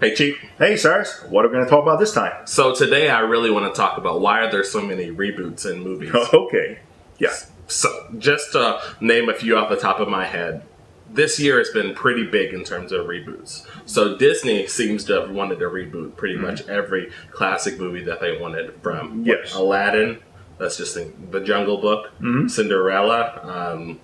Hey, Chief. Hey, Cyrus. What are we going to talk about this time? So today I really want to talk about why are there so many reboots in movies. Okay. Yeah. So just to name a few off the top of my head, this year has been pretty big in terms of reboots. So Disney seems to have wanted to reboot pretty much every classic movie that they wanted, from Aladdin, that's just The Jungle Book, Cinderella.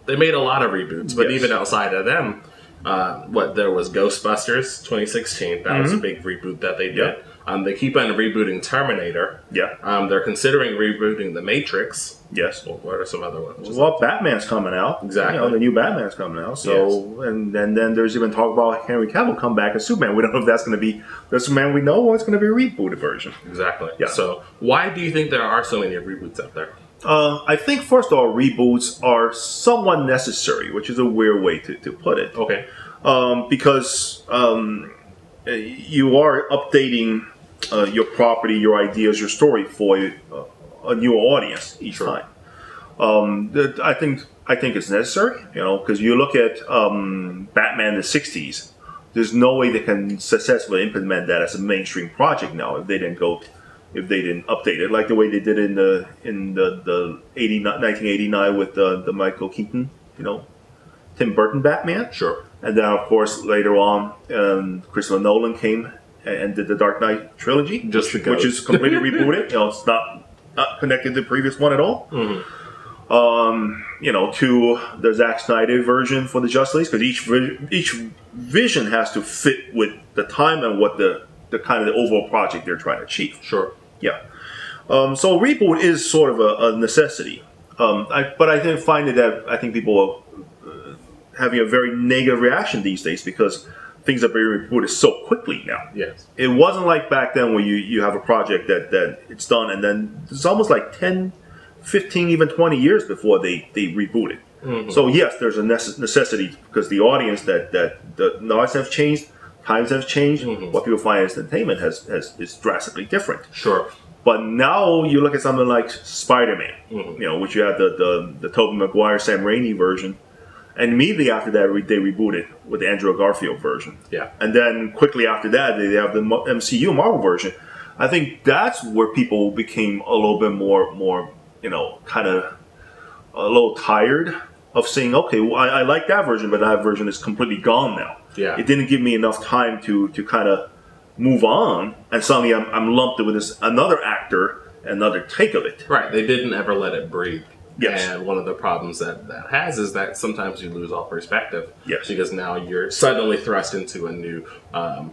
They made a lot of reboots, but even outside of them, there was Ghostbusters 2016. That was a big reboot that they did. They keep on rebooting Terminator. They're considering rebooting The Matrix. What are some other ones? Well, Batman's coming out. Exactly. The new Batman's coming out. So, and then there's even talk about Henry Cavill come back as Superman. We don't know if that's going to be the Superman we know or it's going to be a rebooted version. Exactly. So, why do you think there are so many reboots out there? I think, first of all, reboots are somewhat necessary, which is a weird way to put it. Okay. Because you are updating your property, your ideas, your story for a new audience each time. I think it's necessary, because you look at Batman in the '60s. There's no way they can successfully implement that as a mainstream project now if they didn't update it like the way they did in the 1989 with the Michael Keaton, Tim Burton Batman. Sure. And then, of course, later on, Christopher Nolan came and did the Dark Knight trilogy, which is completely rebooted. It's not connected to the previous one at all. To the Zack Snyder version for the Justice League, because each vision has to fit with the time and what the kind of the overall project they're trying to achieve. Sure. Yeah. So reboot is sort of a necessity. But I did find that I think people are having a very negative reaction these days because things are being rebooted so quickly now. Yes. It wasn't like back then where you have a project that it's done and then it's almost like 10, 15, even 20 years before they reboot it. So yes, there's a necessity because the audience that the noise have changed, times have changed. What people find as entertainment is drastically different. Sure. But now you look at something like Spider-Man, which you have the Tobey Maguire, Sam Raimi version, and immediately after that they rebooted with the Andrew Garfield version. And then quickly after that they have the MCU Marvel version. I think that's where people became a little bit more kind of a little tired of saying, okay, well, I like that version, but that version is completely gone now. It didn't give me enough time to kind of move on, and suddenly I'm lumped with another actor, another take of it. Right, they didn't ever let it breathe. Yes. And one of the problems that has is that sometimes you lose all perspective. Yes. Because now you're suddenly thrust into a new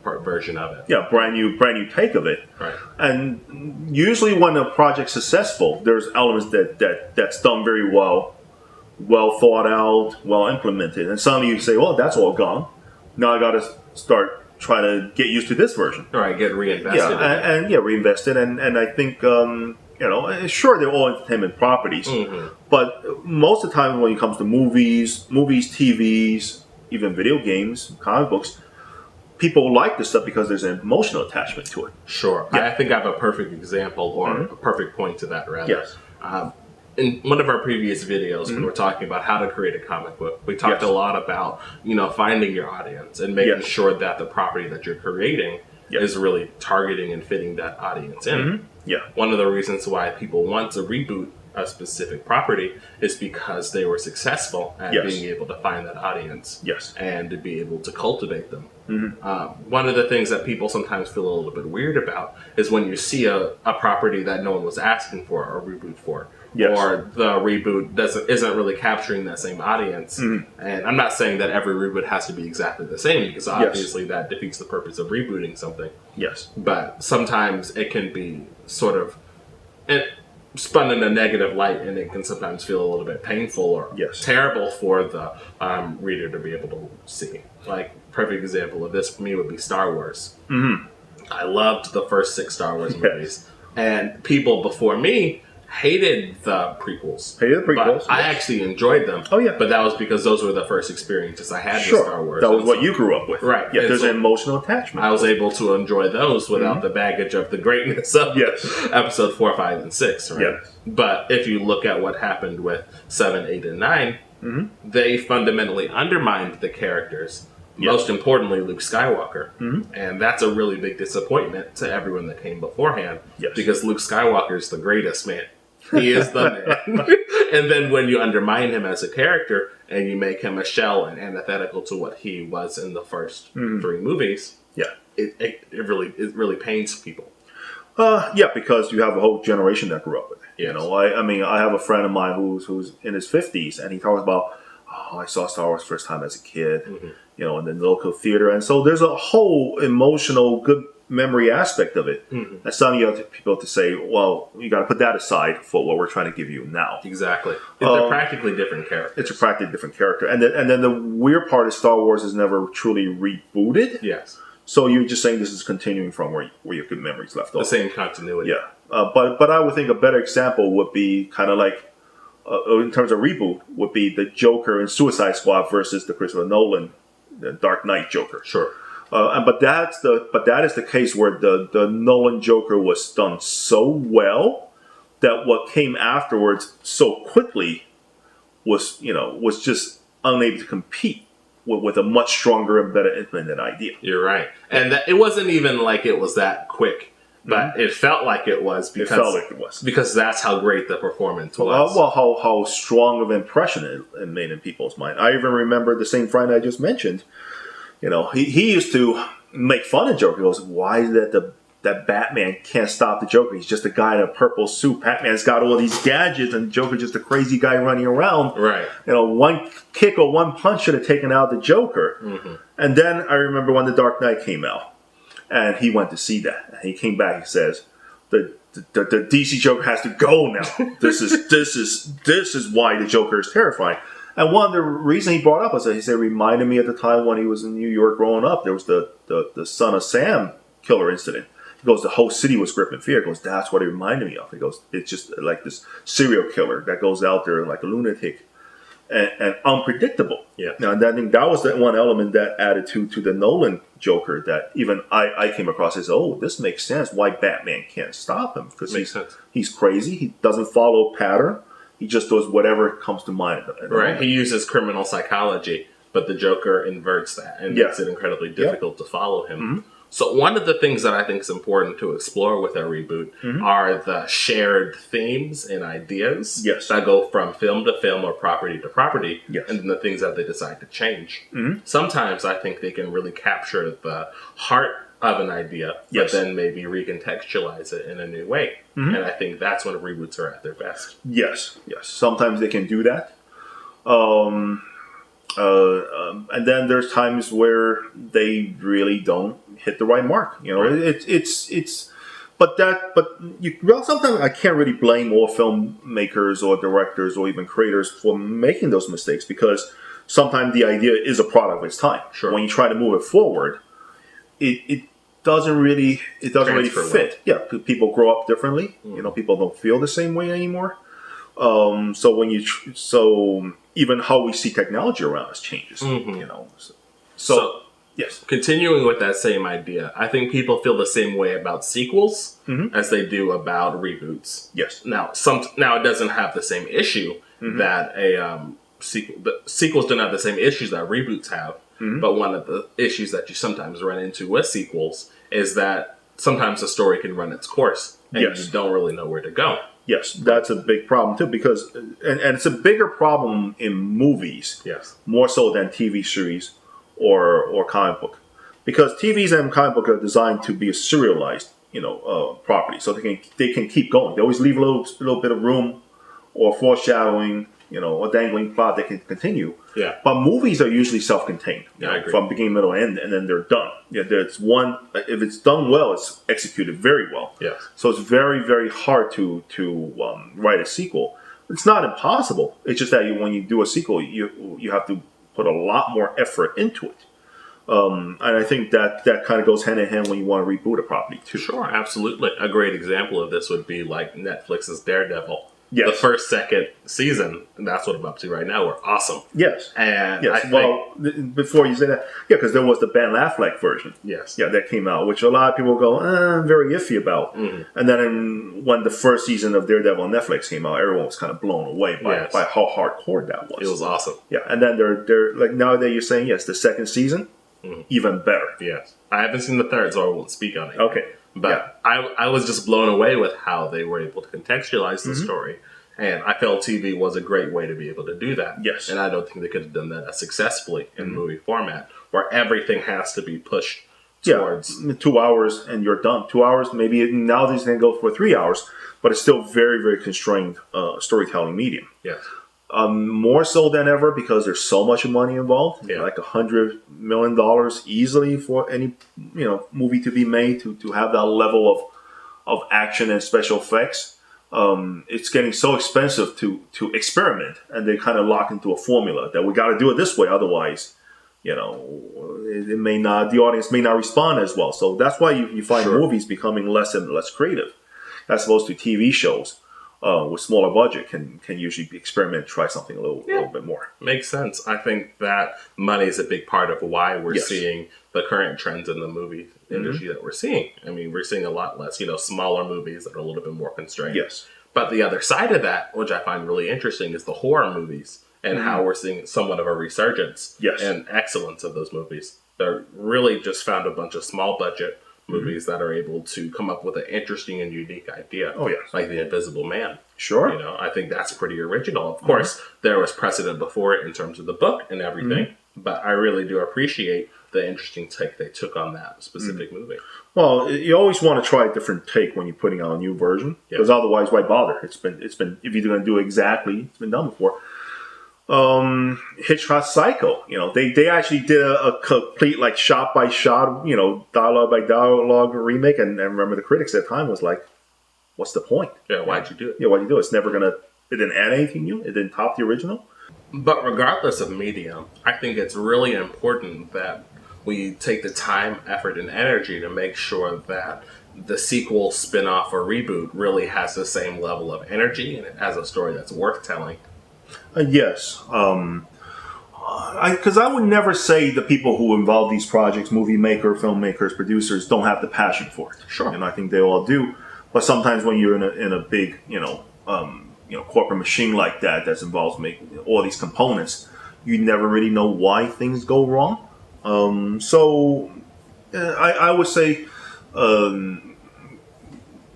version of it. Yeah, brand new take of it. Right. And usually when a project's successful, there's elements that's done very well thought out, well implemented. And suddenly you say, well, that's all gone. Now I got to start trying to get used to this version. All right, get reinvested. Reinvested. And I think, sure, they're all entertainment properties. But most of the time when it comes to movies, TVs, even video games, comic books, people like this stuff because there's an emotional attachment to it. Sure. I think I have a perfect example or a perfect point to that, rather. Yes. In one of our previous videos, when we're talking about how to create a comic book, we talked a lot about, finding your audience and making sure that the property that you're creating is really targeting and fitting that audience in. One of the reasons why people want to reboot a specific property is because they were successful at being able to find that audience and to be able to cultivate them. One of the things that people sometimes feel a little bit weird about is when you see a property that no one was asking for a reboot for. Or the reboot isn't really capturing that same audience. And I'm not saying that every reboot has to be exactly the same, because obviously that defeats the purpose of rebooting something. But sometimes it can be sort of spun in a negative light, and it can sometimes feel a little bit painful or terrible for the reader to be able to see. Like, perfect example of this for me would be Star Wars. I loved the first 6 Star Wars movies, and people before me hated the prequels. But I actually enjoyed them. But that was because those were the first experiences I had with Star Wars. That was what you grew up with. Right. Yeah, there's an emotional attachment. I was able to enjoy those without the baggage of the greatness of episode 4, 5, and 6. Right? But if you look at what happened with 7, 8, and 9, they fundamentally undermined the characters Most importantly, Luke Skywalker. And that's a really big disappointment to everyone that came beforehand. Because Luke Skywalker is the greatest, man. He is the man. And then when you undermine him as a character and you make him a shell and antithetical to what he was in the first 3 movies, it really pains people. Because you have a whole generation that grew up with it. You know, I mean, I have a friend of mine who's in his 50s, and he talks about, I saw Star Wars first time as a kid, you know, in the local theater. And so there's a whole emotional, good memory aspect of it. And some of you have people to say, well, you got to put that aside for what we're trying to give you now. Exactly. They're practically different characters. It's a practically different character. And then the weird part is Star Wars is never truly rebooted. Yes. So you're just saying this is continuing from where your good memories left off. The same continuity. Yeah. But I would think a better example would be kind of like, in terms of reboot, would be the Joker in Suicide Squad versus the Christopher Nolan, the Dark Knight Joker. Sure. But that is the case where the Nolan Joker was done so well that what came afterwards so quickly was just unable to compete with a much stronger and better implemented idea. You're right, and it wasn't even like it was that quick. But it felt like it was because that's how great the performance was. Well, how strong of an impression it made in people's mind. I even remember the same friend I just mentioned. You know, he used to make fun of Joker. He goes, "Why is that that Batman can't stop the Joker? He's just a guy in a purple suit. Batman's got all these gadgets, and Joker's just a crazy guy running around. Right? You know, one kick or one punch should have taken out the Joker." And then I remember when The Dark Knight came out. And he went to see that. And he came back and says, "The DC Joker has to go now. This is why the Joker is terrifying." And one of the reasons he brought up was that he said it reminded me of the time when he was in New York growing up. There was the Son of Sam killer incident. He goes, the whole city was gripped in fear. He goes, that's what it reminded me of. He goes, it's just like this serial killer that goes out there like a lunatic. And unpredictable. Yeah. Now, I think that was the one element that added to the Nolan Joker that even I came across as, this makes sense why Batman can't stop him. Because he's crazy. He doesn't follow a pattern. He just does whatever comes to mind. Right. He uses criminal psychology, but the Joker inverts that and makes it incredibly difficult to follow him. So one of the things that I think is important to explore with a reboot are the shared themes and ideas that go from film to film or property to property, and then the things that they decide to change. Sometimes I think they can really capture the heart of an idea, but then maybe recontextualize it in a new way. And I think that's when reboots are at their best. Yes. Sometimes they can do that. And then there's times where they really don't hit the right mark. You know, sometimes I can't really blame all filmmakers or directors or even creators for making those mistakes because sometimes the idea is a product of its time. Sure. When you try to move it forward, it doesn't really fit. Well. Yeah, people grow up differently. You know, people don't feel the same way anymore. So even how we see technology around us changes. You know, so yes. Continuing with that same idea, I think people feel the same way about sequels as they do about reboots. Yes. Now it doesn't have the same issue that sequels don't have the same issues that reboots have. But one of the issues that you sometimes run into with sequels is that sometimes the story can run its course and you don't really know where to go. Yes, that's a big problem too because and it's a bigger problem in movies. Yes. More so than TV series or comic book. Because TVs and comic book are designed to be a serialized, property. So they can keep going. They always leave a little bit of room or foreshadowing, a dangling plot that can continue. Yeah. But movies are usually self-contained. I agree. From beginning, middle, end, and then they're done. Yeah, there's one. If it's done well, it's executed very well. Yes. So it's very, very hard to write a sequel. It's not impossible. It's just that when you do a sequel, you have to put a lot more effort into it. And I think that kind of goes hand in hand when you want to reboot a property too. Sure, absolutely. A great example of this would be like Netflix's Daredevil. Yes. The first, second season, and that's what I'm up to right now, were awesome. Yes. And before you say that, because there was the Ben Affleck version. Yes. Yeah, that came out, which a lot of people go, I'm very iffy about. And then when the first season of Daredevil on Netflix came out, everyone was kind of blown away by how hardcore that was. It was awesome. Yeah, and then they're like now that you're saying, yes, the second season, even better. Yes. I haven't seen the third, so I won't speak on it. Okay. But I was just blown away with how they were able to contextualize the story. And I felt TV was a great way to be able to do that. Yes. And I don't think they could have done that as successfully in movie format, where everything has to be pushed towards... 2 hours and you're done. 2 hours, maybe nowadays they can go for 3 hours, but it's still very, very constrained storytelling medium. Yes. More so than ever because there's so much money involved. Yeah. Like $100 million easily for any movie to be made to have that level of action and special effects. It's getting so expensive to experiment, and they kind of lock into a formula that we got to do it this way, otherwise, it may not. The audience may not respond as well. So that's why you find movies becoming less and less creative, as opposed to TV shows with smaller budget can usually experiment, try something a little bit more. Makes sense. I think that money is a big part of why we're seeing the current trends in the movie industry that we're seeing. I mean, we're seeing a lot less, smaller movies that are a little bit more constrained. Yes. But the other side of that, which I find really interesting, is the horror movies and how we're seeing somewhat of a resurgence and excellence of those movies. They're really just found a bunch of small budget movies that are able to come up with an interesting and unique idea. Oh, yes. Like The Invisible Man. Sure. I think that's pretty original. Of course, there was precedent before it in terms of the book and everything, but I really do appreciate the interesting take they took on that specific movie. Well, you always want to try a different take when you're putting out a new version, because otherwise, why bother? It's been if you're going to do it exactly, it's been done before. Hitchcock Psycho, they actually did a complete shot by shot, dialogue by dialogue remake, and remember the critics at the time was like, "What's the point? Yeah, why'd you do it? Yeah, why'd you do it? It didn't add anything new. It didn't top the original." But regardless of medium, I think it's really important that we take the time, effort, and energy to make sure that the sequel, spin-off, or reboot really has the same level of energy and it has a story that's worth telling. Yes. Because I would never say the people who involve these projects, movie maker, filmmakers, producers, don't have the passion for it. Sure. And I think they all do. But sometimes when you're in a big, corporate machine like that's involved making all these components, you never really know why things go wrong. I would say,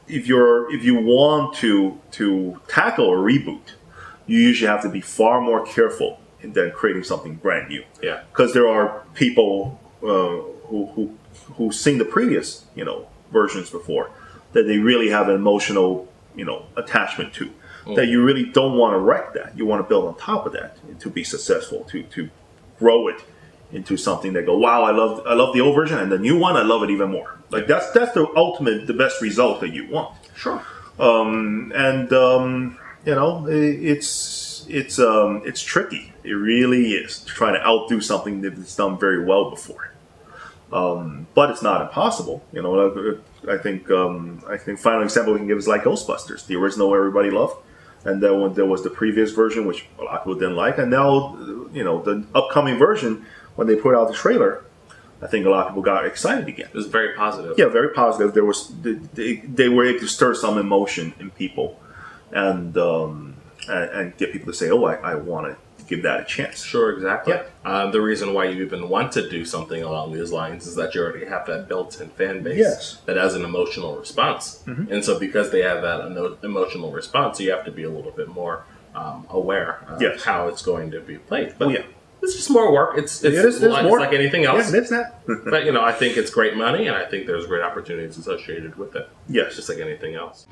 if you want to tackle a reboot, you usually have to be far more careful than creating something brand new. Yeah. Because there are people who've seen the previous versions before that they really have an emotional attachment to. That you really don't want to wreck that. You want to build on top of that to be successful, to grow it into something that go, wow, I love the old version, and the new one, I love it even more. Like that's the best result that you want. Sure. It's tricky. It really is trying to outdo something that's done very well before. But it's not impossible. I think final example we can give is like Ghostbusters, the original everybody loved, and then there was the previous version which a lot of people didn't like, and now the upcoming version, when they put out the trailer, I think a lot of people got excited again. It was very positive. Yeah, very positive. There was they were able to stir some emotion in people, and get people to say, "Oh, I want to give that a chance." Sure, exactly. Yeah. The reason why you even want to do something along these lines is that you already have that built-in fan base that has an emotional response, and so because they have that emotional response, you have to be a little bit more aware of how it's going to be played. But it's just more work. It's like anything else. Yeah, it's that. But I think it's great money, and I think there's great opportunities associated with it. Yes, just like anything else.